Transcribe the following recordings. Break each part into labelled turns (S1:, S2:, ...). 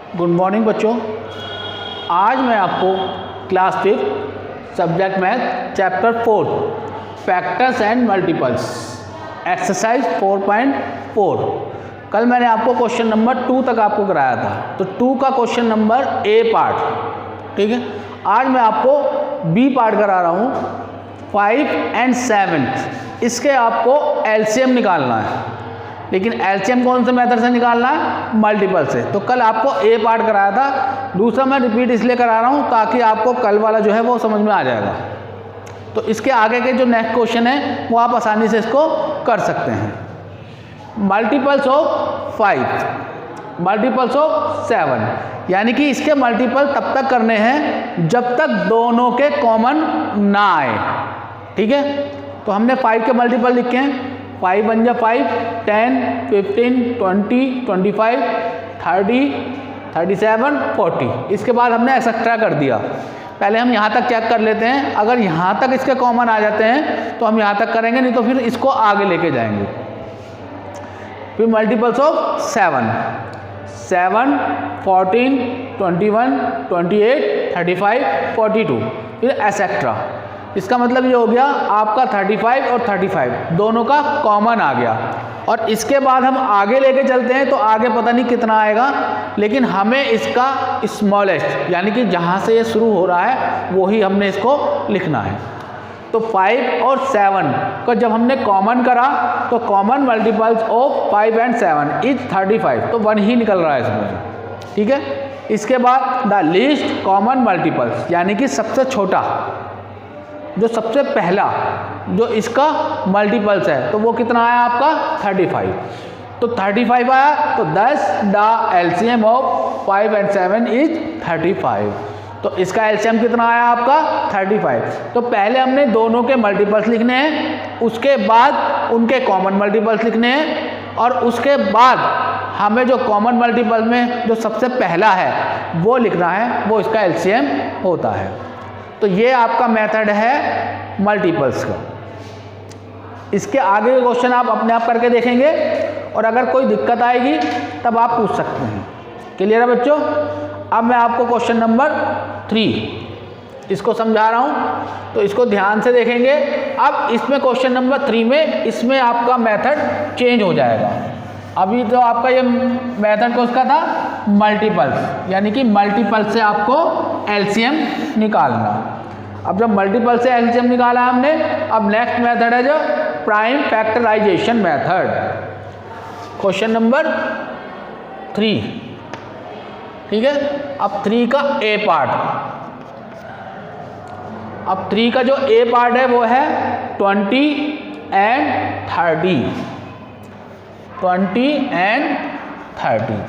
S1: Good morning बच्चों। आज मैं आपको class 5 subject math chapter 4 factors and multiples exercise 4.4 कल मैंने आपको क्वेश्चन नंबर 2 तक आपको कराया था, तो 2 का क्वेश्चन नंबर ए पार्ट, ठीक है। आज मैं आपको बी पार्ट करा रहा हूँ 5 and 7। इसके आपको एलसीएम निकालना है, लेकिन एलसीएम कौन से मेथड से निकालना है? मल्टीपल से। तो कल आपको ए पार्ट कराया था, दूसरा मैं रिपीट इसलिए करा रहा हूँ ताकि आपको कल वाला जो है वो समझ में आ जाएगा। तो इसके आगे के जो नेक्स्ट क्वेश्चन है वो आप आसानी से इसको कर सकते हैं। मल्टीपल्स ऑफ 5, मल्टीपल्स ऑफ 7, यानी कि इसके मल्टीपल तब तक करने हैं जब तक दोनों के कॉमन ना आए, ठीक है। तो हमने 5 के मल्टीपल लिखे हैं, 5 1 जा 5, 10, 15, 20, 25, 30, 37, 40। इसके बाद हमने एक्सेट्रा कर दिया। पहले हम यहाँ तक चेक कर लेते हैं, अगर यहाँ तक इसके कॉमन आ जाते हैं तो हम यहाँ तक करेंगे, नहीं तो फिर इसको आगे लेके जाएंगे। फिर मल्टीपल्स ऑफ 7, 7, 14, 21, 28, 35, 42, फिर एक्सेट्रा। इसका मतलब ये हो गया आपका 35 और 35 दोनों का कॉमन आ गया। और इसके बाद हम आगे लेके चलते हैं तो आगे पता नहीं कितना आएगा, लेकिन हमें इसका स्मॉलेस्ट यानी कि जहाँ से ये शुरू हो रहा है वही हमने इसको लिखना है। तो 5 और 7 को जब हमने कॉमन करा तो common multiples of 5 and 7 is 35, तो 1 ही निकल रहा है इसमें, ठीक है। इसके बाद द लीस्ट कॉमन मल्टीपल्स यानी कि सबसे छोटा, जो सबसे पहला जो इसका मल्टीपल्स है, तो वो कितना आया आपका 35। तो 35 आया, तो 10 the LCM of 5 and 7 is 35। तो इसका एलसीएम कितना आया आपका 35। तो पहले हमने दोनों के मल्टीपल्स लिखने हैं, उसके बाद उनके कॉमन मल्टीपल्स लिखने हैं, और उसके बाद हमें जो कॉमन मल्टीपल में जो सबसे पहला है वो लिखना है, वो इसका एलसीएम होता है। तो ये आपका मेथड है मल्टीपल्स का। इसके आगे के क्वेश्चन आप अपने आप करके देखेंगे, और अगर कोई दिक्कत आएगी तब आप पूछ सकते हैं। क्लियर है बच्चों? अब मैं आपको क्वेश्चन नंबर 3 इसको समझा रहा हूँ, तो इसको ध्यान से देखेंगे। अब इसमें क्वेश्चन नंबर 3 में इसमें आपका मेथड चेंज हो जाएगा। अभी तो आपका ये मेथड को उसका था मल्टीपल्स, यानी कि मल्टीपल से आपको एलसीएम निकालना। अब जब मल्टीपल से एलसीएम निकाला हमने, अब नेक्स्ट मेथड है जो prime factorization method. Question number 3, ठीक है। अब 3 का ए पार्ट, अब 3 का जो ए पार्ट है वो है 20 and 30, 20 and 30।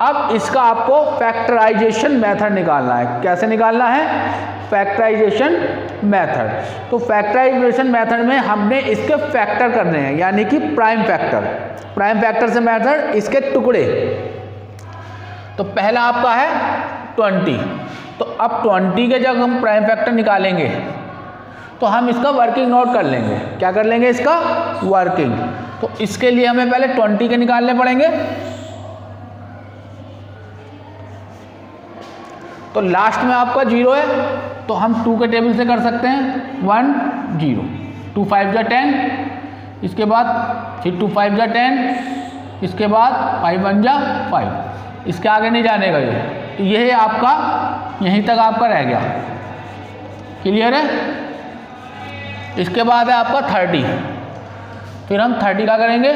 S1: अब इसका आपको फैक्टराइजेशन मेथड निकालना है। कैसे निकालना है? Factorization method. तो फैक्टराइजेशन मेथड में हमने इसके फैक्टर करने हैं, यानी कि प्राइम फैक्टर। प्राइम फैक्टर से मेथड इसके टुकड़े। तो पहला आपका है 20। तो अब 20 के जब हम प्राइम फैक्टर निकालेंगे तो हम इसका वर्किंग नोट कर लेंगे। क्या कर लेंगे? इसका वर्किंग। तो इसके लिए हमें पहले 20 के निकालने पड़ेंगे। तो लास्ट में आपका 0 है, तो हम 2 के टेबल से कर सकते हैं 1 0, 2 5 जा 10, इसके बाद फिर 2 5 जा 10, इसके बाद 5 1 जा 5, इसके आगे नहीं जाने का ये। तो ये है आपका, यहीं तक आपका रह गया। क्लियर है? इसके बाद है आपका 30। फिर हम 30 का करेंगे,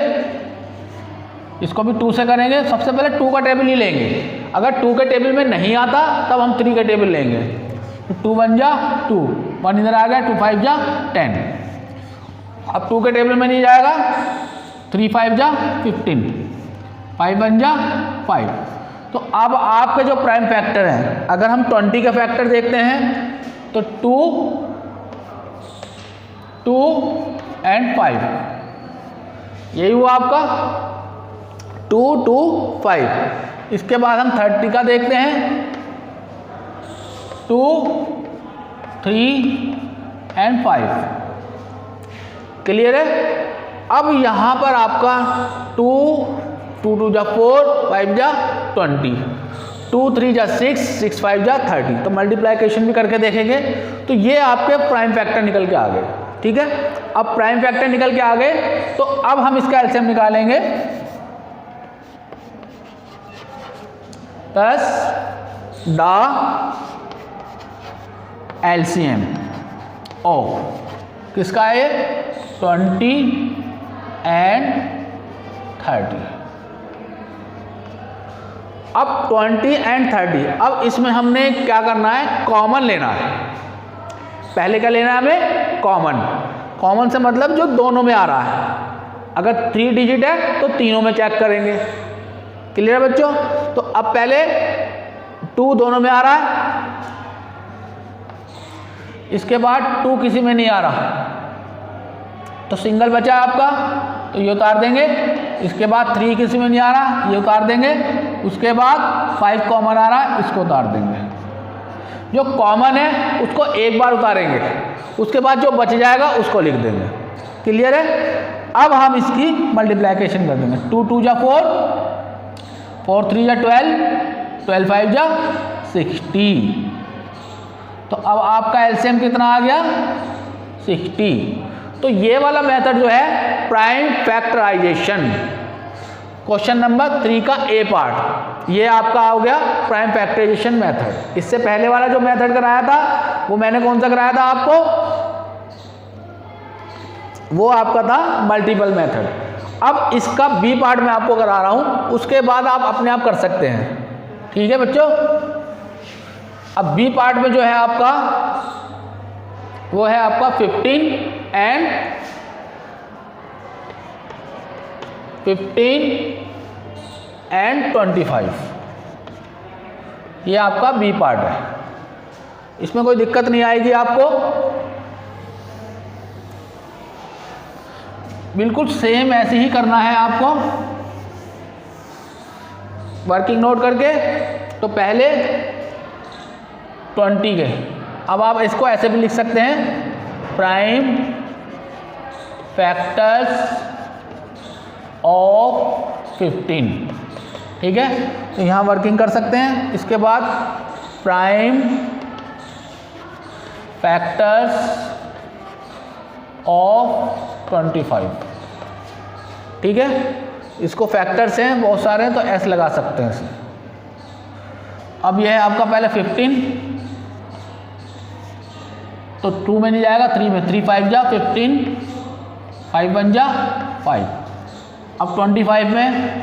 S1: इसको भी 2 से करेंगे। सबसे पहले 2 का टेबल ही लेंगे। अगर 2 के टेबल में नहीं आता तब हम 3 के टेबल लेंगे। तो 2 1 जा 2, 1 इधर आ गया, 2 5 जा 10। अब 2 के टेबल में नहीं जाएगा, 3 5 जा 15, 5 1 जा 5। तो अब आपके जो प्राइम फैक्टर हैं, अगर हम 20 के फैक्टर देखते हैं तो 2 2 and 5, यही हुआ आपका 2 2 5। इसके बाद हम 30 का देखते हैं, 2 3 and 5। क्लियर है? अब यहाँ पर आपका 2 2 2 जा 4, 5 जा 20, 2 3 जा 6, 6 5 जा 30। तो मल्टीप्लाइकेशन भी करके देखेंगे। तो ये आपके प्राइम फैक्टर निकल के आ गए, ठीक है। अब प्राइम फैक्टर निकल के आ गए तो अब हम इसका एलसीएम निकालेंगे। थस द एलसीएम ऑफ किसका है, 20 एंड 30। अब 20 एंड 30, अब इसमें हमने क्या करना है, कॉमन लेना है। पहले क्या लेना है हमें, कॉमन। कॉमन से मतलब जो दोनों में आ रहा है। अगर 3 डिजिट है तो तीनों में चेक करेंगे। क्लियर है बच्चों। तो अब पहले 2 दोनों में आ रहा है, इसके बाद 2 किसी में नहीं आ रहा तो सिंगल बचा आपका, तो ये उतार देंगे। इसके बाद 3 किसी में नहीं आ रहा, ये उतार देंगे। उसके बाद 5 कॉमन आ रहा है, इसको उतार देंगे। जो कॉमन है उसको एक बार उतारेंगे, उसके बाद जो बच जाएगा उसको लिख देंगे। क्लियर है। अब हम इसकी मल्टीप्लाइकेशन कर देंगे। 2 2 जा 4, 4 3 जा 12, 12 5 जा 60। तो अब आपका एलसीएम कितना आ गया, 60। तो ये वाला मेथड जो है प्राइम फैक्टराइजेशन, क्वेश्चन नंबर 3 का ए पार्ट, ये आपका हो गया प्राइम फैक्टराइजेशन मेथड। इससे पहले वाला जो मेथड कराया था वो मैंने कौन सा कराया था आपको, वो आपका था मल्टीपल मेथड। अब इसका बी पार्ट मैं आपको करा रहा हूं, उसके बाद आप अपने आप कर सकते हैं। ठीक है बच्चों। अब बी पार्ट में जो है आपका वो है आपका 15 एंड 25। ये आपका बी पार्ट है, इसमें कोई दिक्कत नहीं आएगी आपको। बिल्कुल सेम ऐसे ही करना है आपको, वर्किंग नोट करके। तो पहले 20 के, अब आप इसको ऐसे भी लिख सकते हैं, प्राइम फैक्टर्स ऑफ 15। ठीक है, तो यहाँ वर्किंग कर सकते हैं। इसके बाद प्राइम फैक्टर्स ऑफ 25। ठीक है, इसको फैक्टर्स हैं बहुत सारे हैं तो एस लगा सकते हैं इसमें। अब यह है आपका पहले 15, तो 2 में नहीं जाएगा, 3 में, 3 5 जा 15, 5 1 जा 5। अब 25 में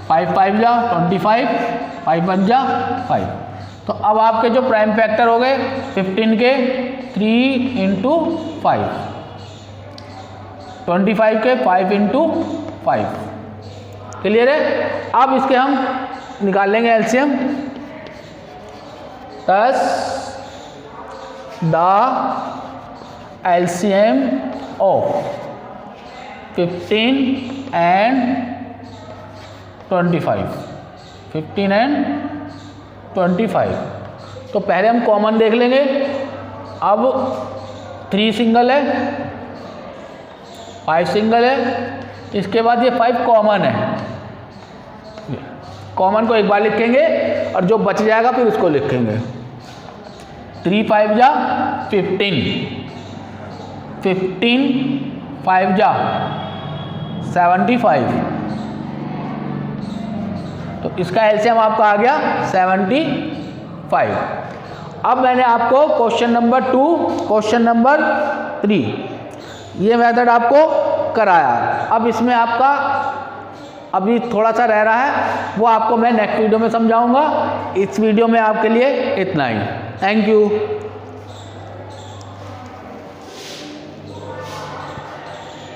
S1: 5 5 जा 25, 5 1 जा 5। तो अब आपके जो प्राइम फैक्टर हो गए 15 के 3 इंटू 5, 25 के 5 इंटू 5। क्लियर है। अब इसके हम निकाल लेंगे LCM. Thus the LCM of 15 and 25, 15 and 25। तो पहले हम कॉमन देख लेंगे। अब 3 सिंगल है, 5 सिंगल है, इसके बाद ये 5 कॉमन है। कॉमन को एक बार लिखेंगे और जो बच जाएगा फिर उसको लिखेंगे। 3 5 जा 15, 15 5 जा 75। तो इसका एलसीएम आपका आ गया 75। अब मैंने आपको क्वेश्चन नंबर 2, क्वेश्चन नंबर 3 ये मेथड आपको कराया। अब इसमें आपका अभी थोड़ा सा रह रहा है, वो आपको मैं नेक्स्ट वीडियो में समझाऊंगा। इस वीडियो में आपके लिए इतना ही। Thank you.